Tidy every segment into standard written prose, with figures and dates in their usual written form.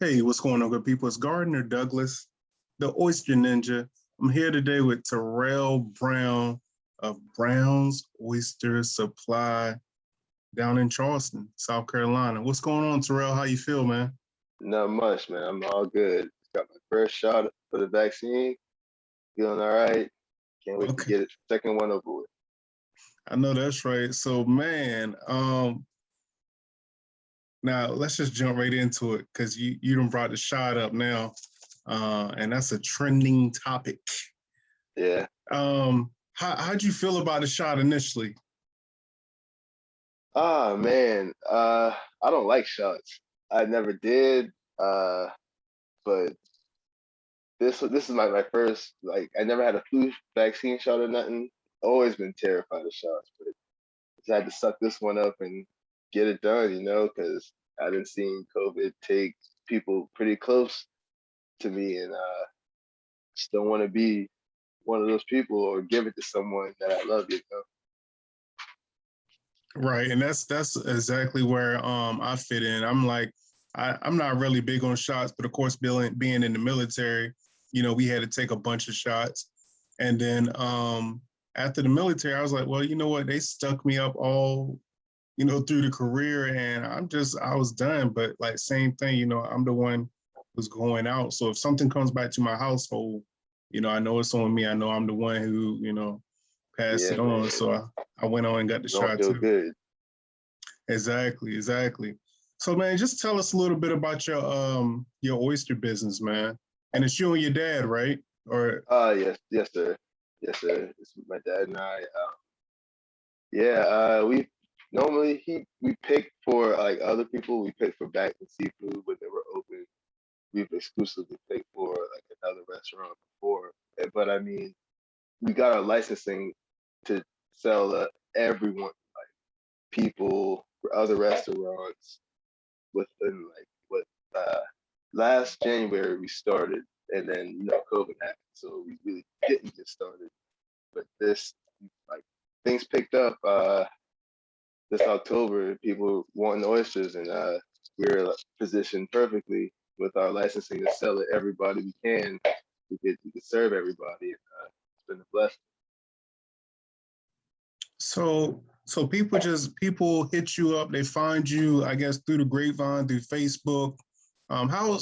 Hey, what's going on, good people? It's Gardner Douglas, the Oyster Ninja. I'm here today with Terrell Brown of Brown's Oyster Supply down in Charleston, South Carolina. What's going on, Terrell? How you feel, man? Not much, man. I'm all good. Got my first shot for the vaccine. Feeling all right. Can't wait to Okay, get it. Second one over with. I know that's right. So, man, now let's just jump right into it because you done brought the shot up now, and that's a trending topic. Yeah. How'd you feel about the shot initially? Ah, man. I don't like shots. I never did. But this is my first, like, I never had a flu vaccine shot or nothing. Always been terrified of shots, but I had to suck this one up and get it done, because I didn't seen COVID take people pretty close to me, and just don't want to be one of those people or give it to someone that I love. Right, and that's exactly where I fit in. I'm like I'm not really big on shots, but of course, being in the military, we had to take a bunch of shots, and then after the military, I was like, well, you know what? They stuck me up all through the career, and I was done. But like same thing, I'm the one who's going out. So if something comes back to my household, I know it's on me. I know I'm the one who passed Yeah, it on. man. So I went on and got the Don't shot feel too. good. Exactly. So man, just tell us a little bit about your oyster business, man. And it's you and your dad, right? Or Yes, sir. Yes, sir. It's my dad and I. Yeah, we normally we pick for like other people. We pick for Back and Seafood when they were open. We've exclusively picked for like another restaurant before. But I mean, we got our licensing to sell everyone, people, other restaurants within like what last January we started, and then COVID happened, so we really didn't get started. But this, like, things picked up this October. People wanting oysters, and we're positioned perfectly with our licensing to sell it everybody we can. We could serve everybody. And, it's been a blessing. so people hit you up, they find you, I guess, through the grapevine, through Facebook. How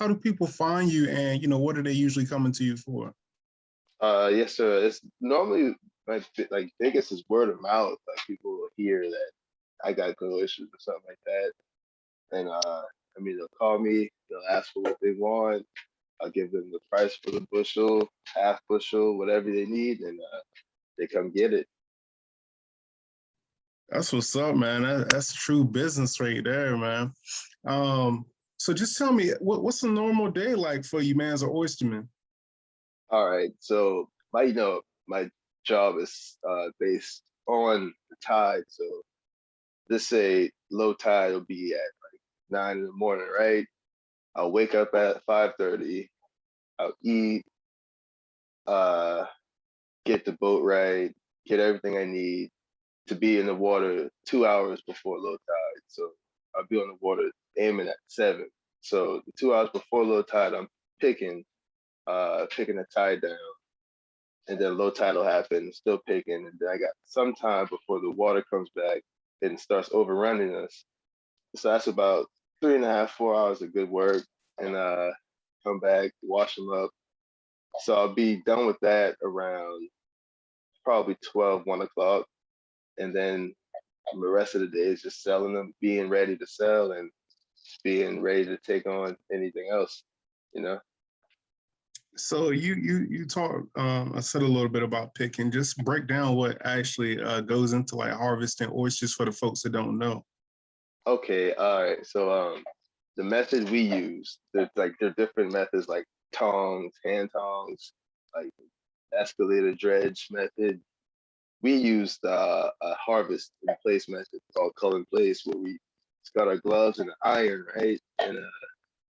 do people find you, and what are they usually coming to you for? Yes, sir. It's normally like biggest is word of mouth. Like people will hear that I got good issues or something like that, and I mean they'll call me, they'll ask for what they want. I'll give them the price for the bushel, half bushel, whatever they need, and they come get it. That's what's up, man. That's true business right there, man. So just tell me, what's a normal day like for you, man, as an oysterman? All right, so my job is based on the tide. So let's say low tide will be at like 9 in the morning, right? I'll wake up at 5:30. I'll eat, uh, get the boat right, get everything I need to be in the water 2 hours before low tide. So I'll be on the water aiming at 7. So the 2 hours before low tide, I'm picking, picking the tide down, and then low tide will happen, still picking, and then I got some time before the water comes back and starts overrunning us. So that's about 3.5, 4 hours of good work, and come back, wash them up. So I'll be done with that around probably 12, 1 o'clock. And then the rest of the day is just selling them, being ready to sell, and being ready to take on anything else, you know? So you talk. I said a little bit about picking. Just break down what actually goes into like harvesting oysters for the folks that don't know. Okay, all right. So the method we use, there are different methods like tongs, hand tongs, like escalator dredge method. We used a harvest in place method called cull in place, where we just got our gloves and an iron, right? And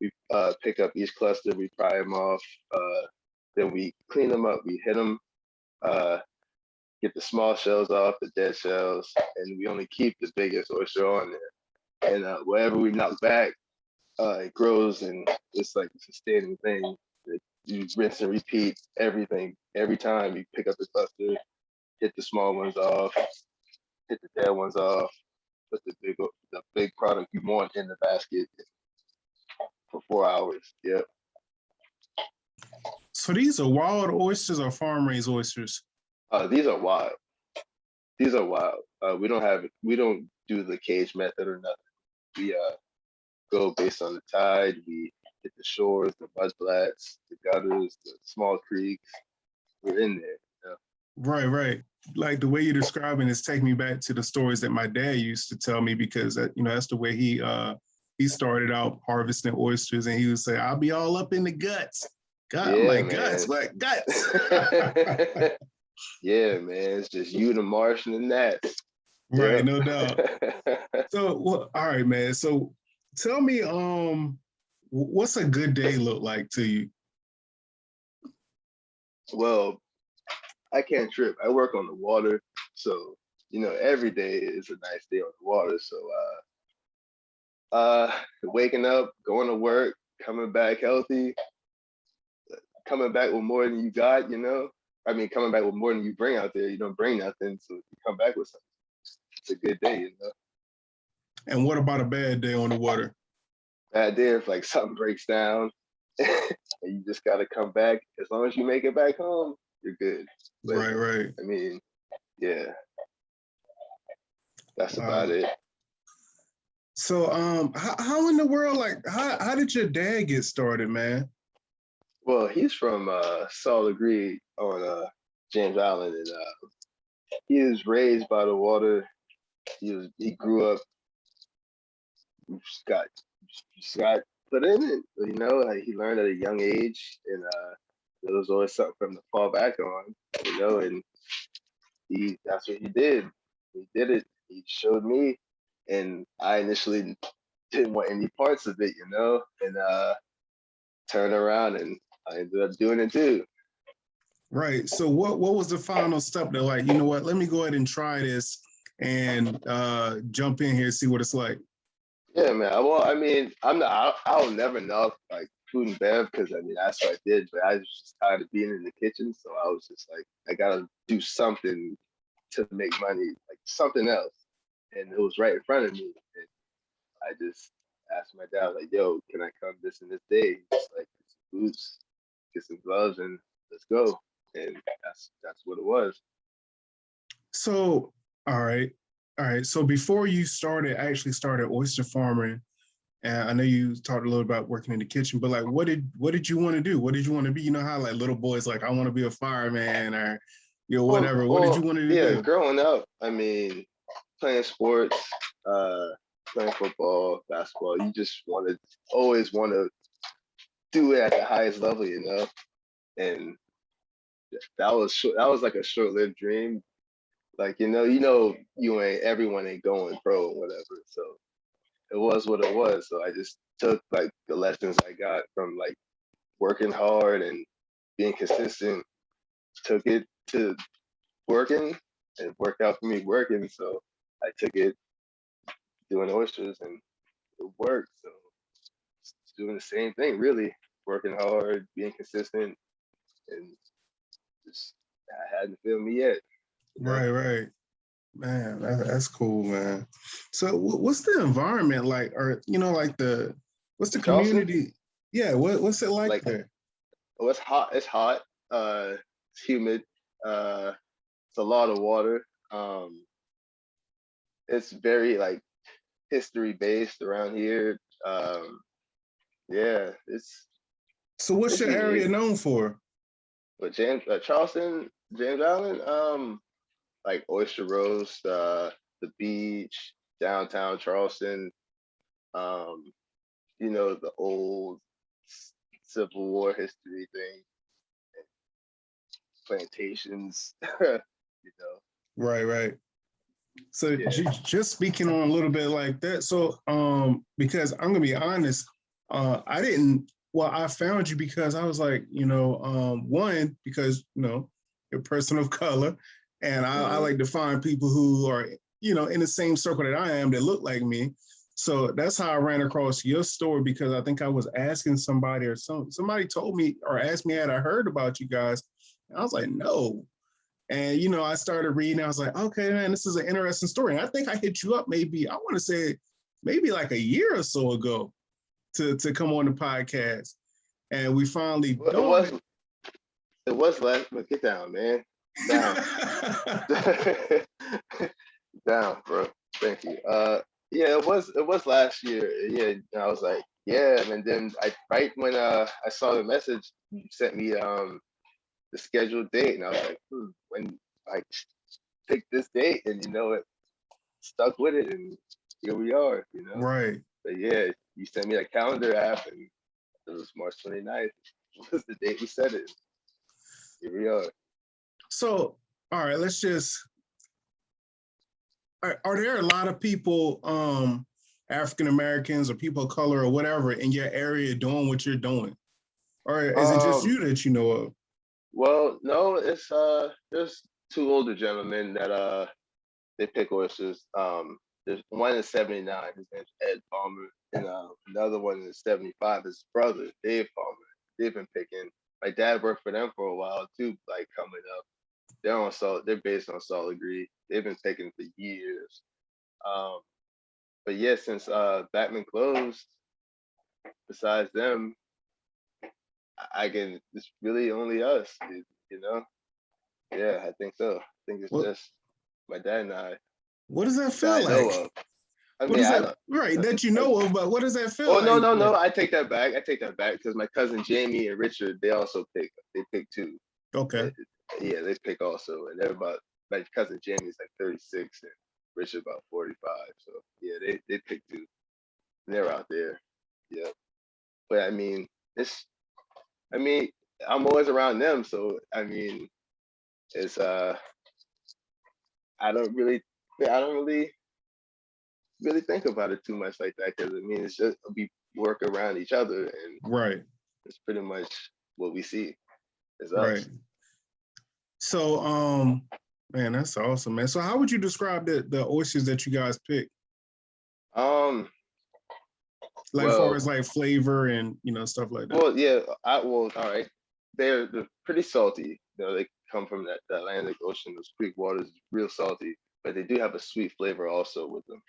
we pick up each cluster, we pry them off, then we clean them up, we hit them, uh, get the small shells off, the dead shells, and we only keep the biggest oyster on there. And whatever we knock back, it grows and it's like a sustaining thing. Like, you rinse and repeat everything every time you pick up the cluster, hit the small ones off, hit the dead ones off, put the big product you want in the basket for 4 hours. Yep. So these are wild oysters or farm raised oysters? These are wild. These are wild. We don't do the cage method or nothing. We go based on the tide. We hit the shores, the mud flats, the gutters, the small creeks. We're in there. You know? Right, right. Like the way you're describing is taking me back to the stories that my dad used to tell me, because that's the way he started out harvesting oysters, and he would say, "I'll be all up in the guts." God, I'm Yeah, like, man. guts, what guts? Yeah, man. It's just you, the marsh, and the gnats. Right, Yep. no doubt. So, well, all right, man. So, tell me, what's a good day look like to you? Well, I can't trip. I work on the water, so every day is a nice day on the water. So, waking up, going to work, coming back healthy, coming back with more than you got. I mean, coming back with more than you bring out there. You don't bring nothing, so you come back with something. It's a good day. And what about a bad day on the water? Bad day if like something breaks down, and you just got to come back. As long as you make it back home, you're good. But, Right, right. I mean, yeah, that's Wow. about it. So, how in the world, like, how did your dad get started, man? Well, he's from Solid Green on James Island, and he was raised by the water. He grew up, just got put in it. Like he learned at a young age, and there was always something for him to fall back on. And that's what he did. He did it. He showed me, and I initially didn't want any parts of it, and turned around and I ended up doing it too. Right. So, what was the final step that, like, you know what? Let me go ahead and try this and jump in here, see what it's like. Yeah, man. Well, I mean, I'll never know like food and bev because I mean that's what I did, but I was just tired of being in the kitchen, so I was just like, I gotta do something to make money, like something else, and it was right in front of me, and I just asked my dad like, "Yo, can I come this and this day?" He's like, "Get some boots, get some gloves, and let's go." And that's what it was. So, all right. All right. So before you actually started oyster farming, and I know you talked a little about working in the kitchen, but like, what did you want to do? What did you want to be? You know how like little boys like, I want to be a fireman or whatever. What did you want to Yeah, do? growing up, I mean, playing sports, uh, playing football, basketball, you just always want to do it at the highest level, and that was like a short-lived dream. Like, everyone ain't going pro or whatever. So it was what it was. So I just took like the lessons I got from like working hard and being consistent, took it to working, and it worked out for me working. So I took it doing oysters and it worked. So it's doing the same thing, really, working hard, being consistent, and just I hadn't failed me yet. Right, right. Man, that's cool, man. So what's the environment like, or like what's the Charleston, community? Yeah, what's it like there? oh, it's hot. It's hot. It's humid. It's a lot of water. It's very like history based around here. Yeah, So what's it's your area unique. known for? But Charleston, James Island, like oyster roast, the beach, downtown Charleston, um, the old Civil War history thing, plantations, Right, right. So Yeah. just speaking on a little bit like that. So because I'm gonna be honest, I didn't. Well, I found you because I was like, one because you're a person of color, and I like to find people who are in the same circle that I am that look like me. So that's how I ran across your story because I think I was asking somebody or somebody told me or asked me had I heard about you guys. And I was like, no. And I started reading. I was like, okay, man, this is an interesting story. And I think I hit you up maybe, I want to say maybe like a year or so ago to come on the podcast. And we finally Well, it was last, but get down, man. Down. Down, bro. Thank you. Yeah, it was last year. Yeah, and I was like, yeah, and then right when I saw the message, you sent me the scheduled date, and I was like, when I picked this date, and it stuck with it, and here we are. Right. But yeah, you sent me a calendar app, and it was March 29th. Was the date we set it. Here we are. So, all right, let's just. Are there a lot of people, African Americans or people of color or whatever, in your area doing what you're doing, or is it just you that you know of? Well, no, it's there's two older gentlemen that they pick oysters. There's one is 79, his name's Ed Palmer, and another one is 75, his brother, Dave Palmer. They've been picking. My dad worked for them for a while too, like coming up. They're based on Solid Green. They've been picking for years. Um, but yeah, since Batman closed, besides them, it's really only us, you know? Yeah, I think so. I think it's What just my dad and I What does that that feel I know like? of. I What mean, is I that don't. right that you know of? But what does that feel Oh no, like? no, no! I take that back. I take that back because my cousin Jamie and Richard, they also pick. They pick too. Okay. Yeah, they pick also, and they're about. My cousin Jamie's like 36, and Richard about 45. So yeah, they pick too. They're out there. Yeah, but I mean, it's. I mean, I'm always around them, so I mean, it's I don't really, I don't really think about it too much like that because I mean, it's just we work around each other, and Right. it's pretty much what we see is Right. us. So, man, that's awesome, man. So, how would you describe the oysters that you guys pick? Um, Like, far well, as like flavor and stuff like that. yeah, all right. They're pretty salty. They come from the Atlantic Ocean. Those creek waters is real salty, but they do have a sweet flavor also with them.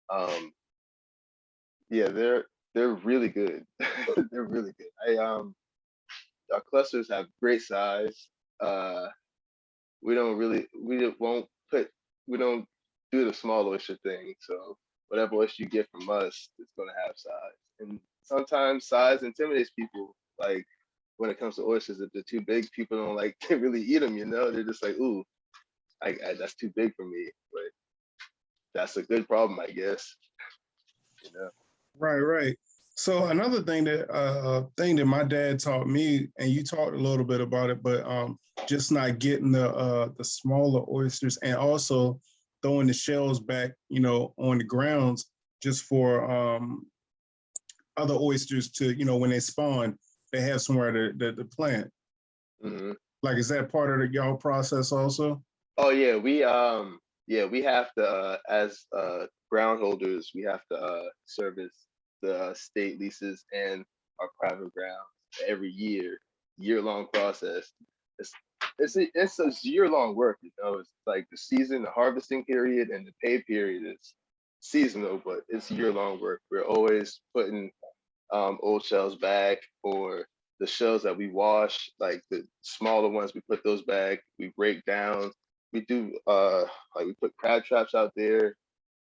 Um, yeah, they're really good. They're really good. Our clusters have great size. Uh, we don't do the small oyster thing. So whatever oyster you get from us, it's gonna have size. And sometimes size intimidates people. Like when it comes to oysters, if they're too big, people don't like to really eat them. They're just like, ooh, that's too big for me. But that's a good problem, I guess. You know. Right, right. So another thing that my dad taught me, and you talked a little bit about it, but just not getting the smaller oysters and also throwing the shells back, on the grounds just for other oysters to, when they spawn, they have somewhere to plant. Hmm. Like, is that part of the y'all process also? Oh yeah, we have to as ground holders, we have to service the state leases and our private grounds every year long process. It's it's a year long work. It's like the season, the harvesting period, and the pay period is seasonal, but it's year long work. We're always putting old shells back, or the shells that we wash, like the smaller ones, we put those back. We break down. We do like we put crab traps out there,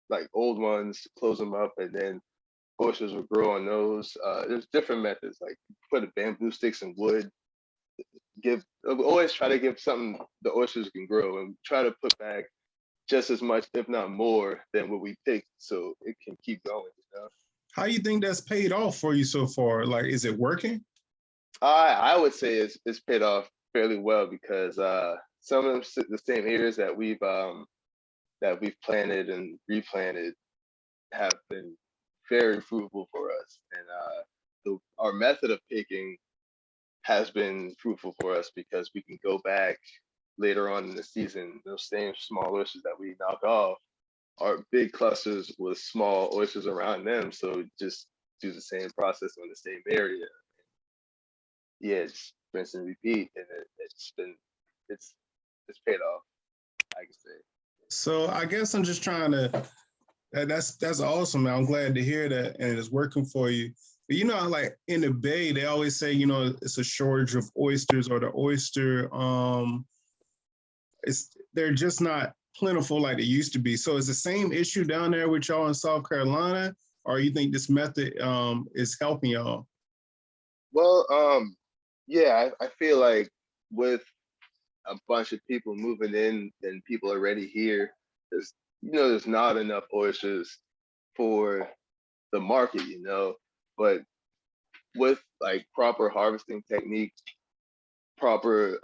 like old ones, close them up, and then oysters will grow on those. There's different methods, like put a bamboo sticks and wood. Always try to give something the oysters can grow, and try to put back just as much, if not more, than what we picked, so it can keep going. How you think that's paid off for you so far? Like, is it working? I would say it's paid off fairly well because some of the same areas that we've planted and replanted have been very fruitful for us, and our method of picking has been fruitful for us because we can go back later on in the season, those same small oysters that we knock off, are big clusters with small oysters around them. So just do the same process on the same area. Yeah, just rinse and repeat, and it's it's paid off, I can say. So I guess I'm just trying to. That's awesome. Man. I'm glad to hear that, and it's working for you. But you know, like in the Bay, they always say, you know, it's a shortage of oysters, or the oyster, it's they're just not plentiful like they used to be. So is the same issue down there with y'all in South Carolina, or you think this method is helping y'all? Well, yeah, I feel like with a bunch of people moving in and people already here, there's there's not enough oysters for the market, but with like proper harvesting technique, proper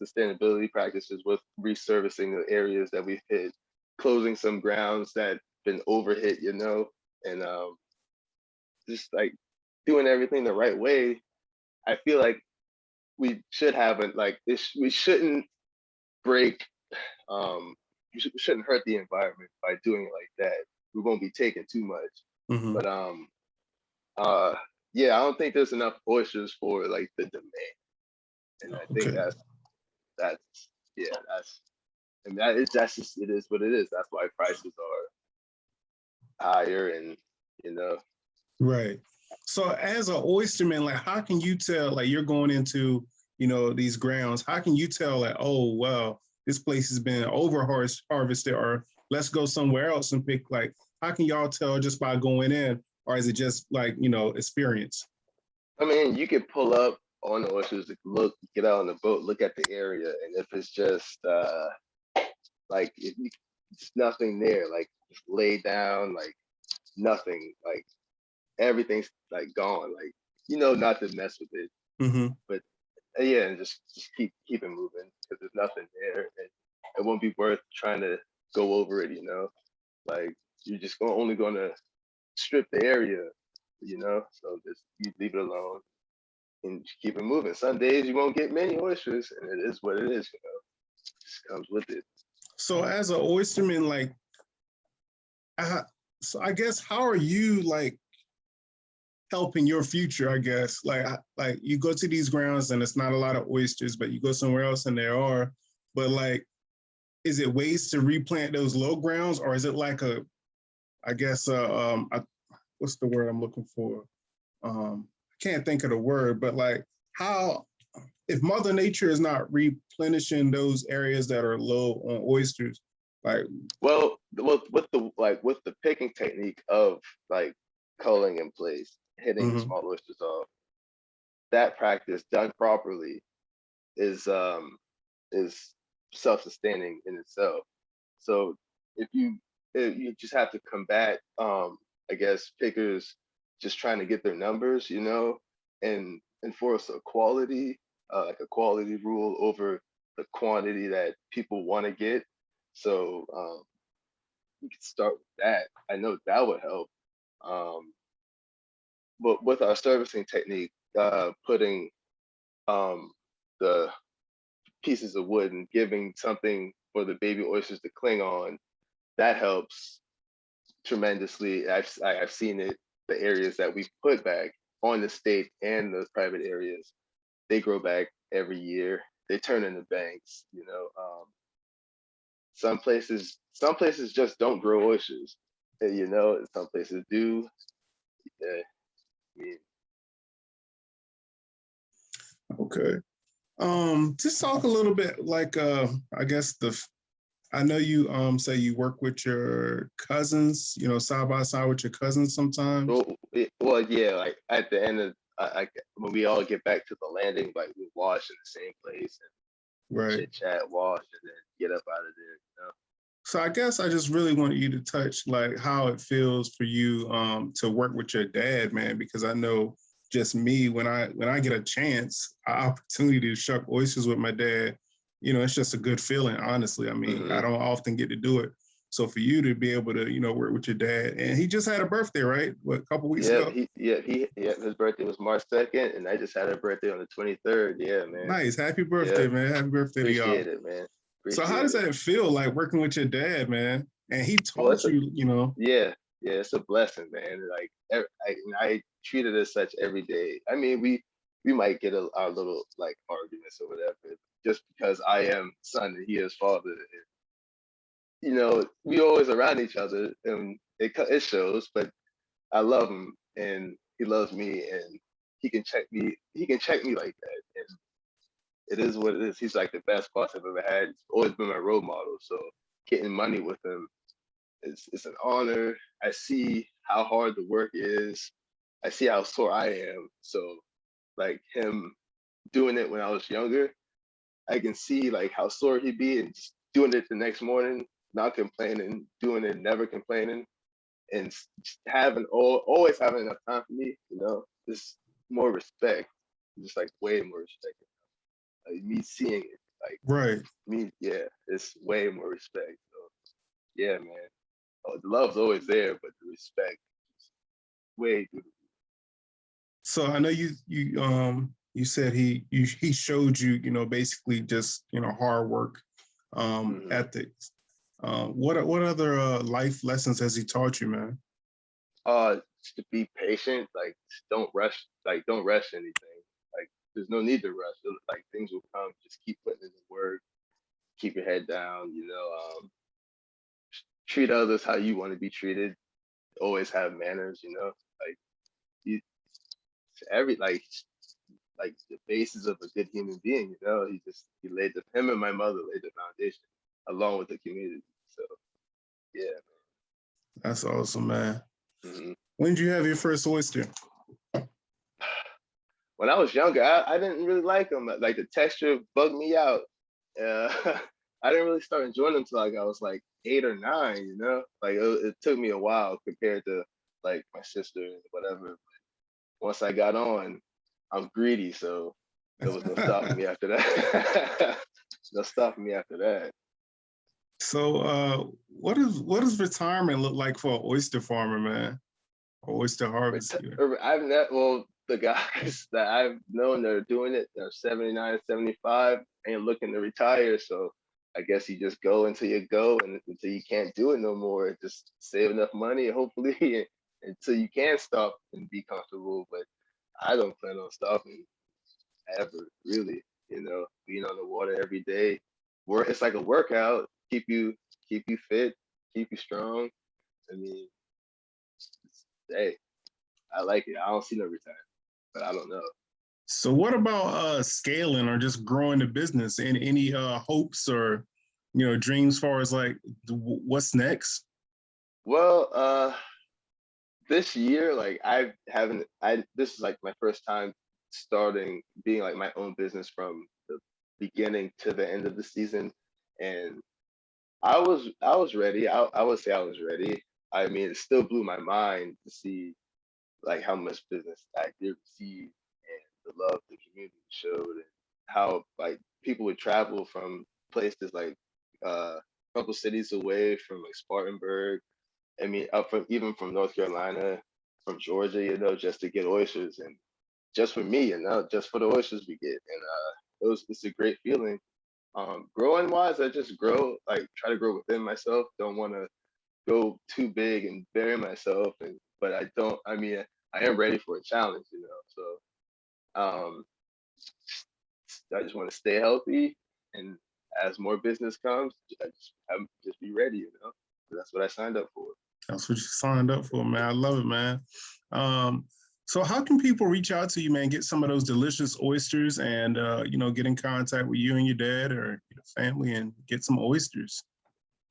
sustainability practices with resurfacing the areas that we've hit, closing some grounds that been overhit, and just like doing everything the right way, I feel like we should have it like this. We shouldn't break. We shouldn't hurt the environment by doing it like that. We won't be taking too much. Mm-hmm. But yeah, I don't think there's enough oysters for like the demand, and I think Okay. that's yeah, I mean that's just it is what it is. That's why prices are higher, and you know. Right. So as an oysterman, like how can you tell, like you're going into, you know, these grounds, how can you tell like, oh, well, this place has been over harvested, or let's go somewhere else and pick, like, how can y'all tell just by going in, or is it just like, you know, experience? I mean, you could pull up on the oysters, look, get out on the boat, look at the area, and if it's just like if you, it's nothing there, like just lay down, like nothing, like everything's like gone, like not to mess with it, Mm-hmm. but yeah, and just keep it moving because there's nothing there, and it won't be worth trying to go over it, like you're just only gonna strip the area, so just you leave it alone and keep it moving. Some days you won't get many oysters, and it is what it is, it just comes with it. So as an oysterman, like, so I guess how are you like helping your future? I guess like you go to these grounds and it's not a lot of oysters, but you go somewhere else and there are. But like, is it ways to replant those low grounds, or is it like I guess what's the word I'm looking for? I can't think of the word, but like how, if Mother Nature is not replenishing those areas that are low on oysters, like. Well, with the picking technique of like culling in place, hitting the Mm-hmm. small oysters off, that practice done properly is is self-sustaining in itself. So if you just have to combat I guess pickers just trying to get their numbers, and enforce a quality like a quality rule over the quantity that people want to get. So you could start with that. I know that would help. Um, but with our servicing technique, putting um, the pieces of wood and giving something for the baby oysters to cling on, that helps tremendously. I've seen it. The areas that we put back on the state and the private areas, they grow back every year. They turn into banks. Some places just don't grow oysters. And, some places do. Yeah, I mean, Okay. Just talk a little bit like I guess I know you say you work with your cousins, you know, side by side with your cousins sometimes. well, yeah. Like at the end of when we all get back to the landing, like we wash in the same place and Right. chit chat, wash, and then get up out of there. So I guess I just really wanted you to touch like how it feels for you to work with your dad, man, because I know just me when I get a chance, an opportunity to shuck oysters with my dad, you know, it's just a good feeling, honestly. I mean, I Hmm. don't often get to do it. So for you to be able to, you know, work with your dad, and he just had a birthday, right? What, a couple weeks Yeah, ago? his birthday was March 2nd, and I just had a birthday on the 23rd. Yeah, man. Nice. Happy Yeah, birthday, man. Happy birthday to y'all. appreciate it, man. So how does Appreciate it. that feel like working with your dad, man? And he Well, it's taught you, you know. yeah, yeah, it's a blessing, man. Like I treat it as such every day. I mean, we might get our little like arguments or whatever, just because I am son and he is father. And, we always around each other, and it shows. But I love him, and he loves me, and he can check me. He can check me like that, and it is what it is. He's like the best boss I've ever had. He's always been my role model. So getting money with him, it's an honor. I see how hard the work is. I see how sore I am. So like him doing it when I was younger, I can see like how sore he'd be and just doing it the next morning, not complaining, doing it, never complaining, and just always having enough time for me. Just more respect, just like way more respect. Like me seeing it, like Right. me, yeah, it's way more respect. So yeah, man. Oh, the love's always there, but the respect is way through. So I know you said he showed you, you know, basically just, you know, hard work, ethics. What other life lessons has he taught you, man? Just to be patient, like don't rush anything. Like there's no need to rush. Like things will come. Just keep putting in the work. Keep your head down. Treat others how you want to be treated. Always have manners. Like you, every like the basis of a good human being. Him and my mother laid the foundation along with the community. So yeah. That's awesome, man. Mm-hmm. When did you have your first oyster? When I was younger, I didn't really like them. Like the texture bugged me out. I didn't really start enjoying them until like I was like 8 or 9. Like it took me a while compared to like my sister and whatever. Once I got on, I'm greedy, so there was no stopping me after that. No stopping me after that. So what does retirement look like for an oyster farmer, man? Or oyster harvester? I've well, the guys that I've known that are doing it, they're 79, 75, ain't looking to retire. So I guess you just go until you go and until you can't do it no more. Just save enough money, hopefully, until you can stop and be comfortable. But I don't plan on stopping ever, really. Being on the water every day. It's like a workout. Keep you fit, keep you strong. I mean, hey, I like it. I don't see no retirement, but I don't know. So what about scaling or just growing the business? And any hopes or, you know, dreams as far as like what's next? Well, this year, like I haven't. This is like my first time starting being like my own business from the beginning to the end of the season, and I was ready. I would say I was ready. I mean, it still blew my mind to see like how much business I did receive and the love the community showed, and how like people would travel from places like a couple cities away from like Spartanburg. I mean, up from even from North Carolina, from Georgia, just to get oysters, and just for me, just for the oysters we get, and it's a great feeling. Growing wise, I just grow, like try to grow within myself. Don't want to go too big and bury myself, but I don't. I mean, I am ready for a challenge. So I just want to stay healthy, and as more business comes, just be ready. That's what I signed up for. That's what you signed up for, man. I love it, man. So how can people reach out to you, man, get some of those delicious oysters and, you know, get in contact with you and your dad or your family and get some oysters?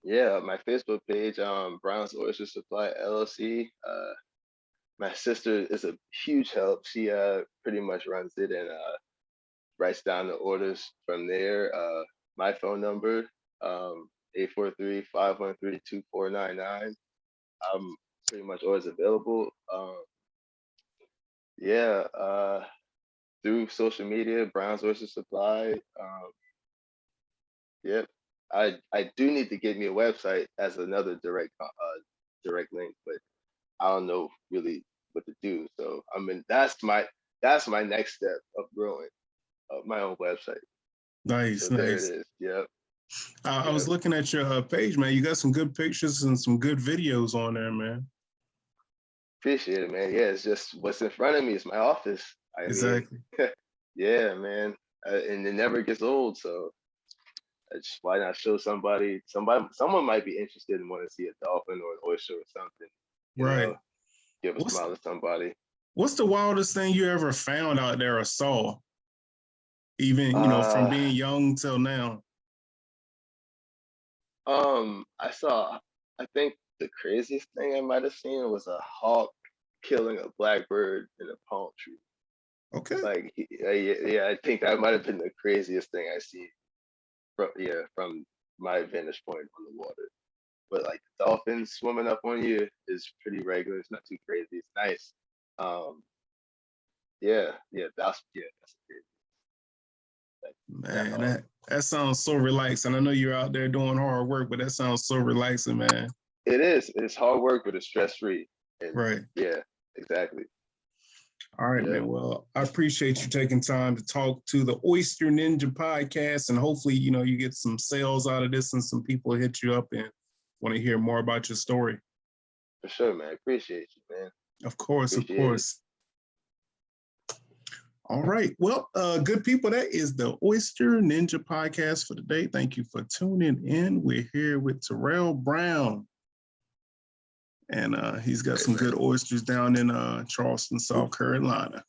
Yeah, my Facebook page, Brown's Oyster Supply LLC. My sister is a huge help. She pretty much runs it and writes down the orders from there. My phone number, 843-513-2499. I'm pretty much always available. Yeah, through social media, Brown's Oyster Supply. Yep. I do need to get me a website as another direct link, but I don't know really what to do. So I mean that's my next step of growing my own website. Nice, So there it nice. is. Yep. I Yeah, was looking at your page, man. You got some good pictures and some good videos on there, man. appreciate it, man. Yeah, it's just what's in front of me. It's my office. I mean, Exactly. yeah, man. And it never gets old. So why not show somebody? Someone might be interested and want to see a dolphin or an oyster or something. You Right. know, give a What's smile to somebody. what's the wildest thing you ever found out there or saw? Even, from Uh, being young till now. I saw. I think the craziest thing I might have seen was a hawk killing a blackbird in a palm tree. Okay. Like, yeah, I think that might have been the craziest thing I seen from my vantage point on the water. But like dolphins swimming up on you is pretty regular. It's not too crazy. It's nice. Um, that's crazy. Like, that Man, that sounds so relaxing. I know you're out there doing hard work, but that sounds so relaxing, man. it is. It's hard work, but it's stress free. And Right. yeah, exactly. All right, Yeah, man. Well, I appreciate you taking time to talk to the Oyster Ninja podcast, and hopefully, you get some sales out of this, and some people hit you up and want to hear more about your story. for sure, man. Appreciate you, man. Of course, of Appreciate it. course. All right. Well, good people, that is the Oyster Ninja podcast for today. Thank you for tuning in. We're here with Terrell Brown, and he's got some good oysters down in Charleston, South Carolina.